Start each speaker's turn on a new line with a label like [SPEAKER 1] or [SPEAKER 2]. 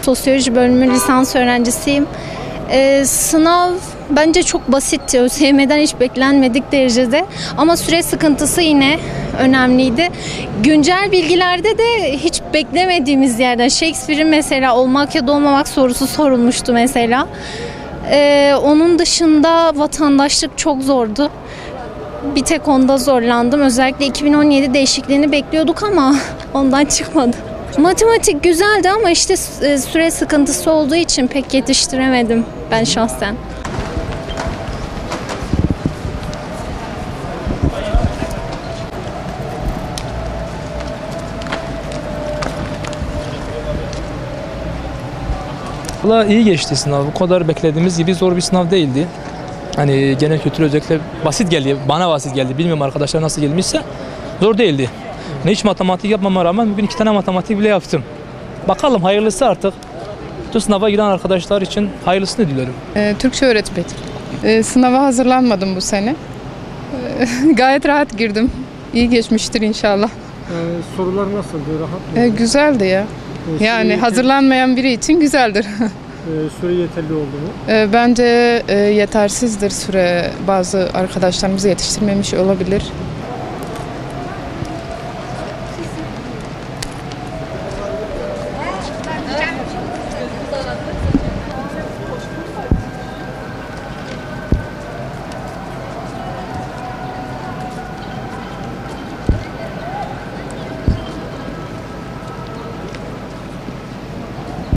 [SPEAKER 1] Sosyoloji bölümü lisans öğrencisiyim. Sınav bence çok basitti. ÖSYM'den hiç beklenmedik derecede. Ama süre sıkıntısı yine önemliydi. Güncel bilgilerde de hiç beklemediğimiz yerden Shakespeare'in mesela olmak ya da olmamak sorusu sorulmuştu mesela. Onun dışında vatandaşlık çok zordu. Bir tek onda zorlandım. Özellikle 2017 değişikliğini bekliyorduk ama ondan çıkmadı. Matematik güzeldi ama işte süre sıkıntısı olduğu için pek yetiştiremedim ben şahsen.
[SPEAKER 2] Valla iyi geçti sınav. Bu kadar beklediğimiz gibi zor bir sınav değildi. Hani genel kültür özellikle basit geldi. Bana basit geldi. Bilmiyorum arkadaşlar nasıl gelmişse. Zor değildi. Hiç matematik yapmama rağmen bugün 2 tane matematik bile yaptım. Bakalım hayırlısı artık. Bu sınava giden arkadaşlar için hayırlısını diliyorum.
[SPEAKER 3] Türkçe öğretmenim. Sınava hazırlanmadım bu sene. Gayet rahat girdim. İyi geçmiştir inşallah.
[SPEAKER 4] Sorular nasıldı? Rahat mı?
[SPEAKER 3] Güzeldi ya. Yani hazırlanmayan biri için güzeldir.
[SPEAKER 4] Süre yeterli oldu mu?
[SPEAKER 3] Bence yetersizdir süre. Bazı arkadaşlarımız yetiştirmemiş olabilir.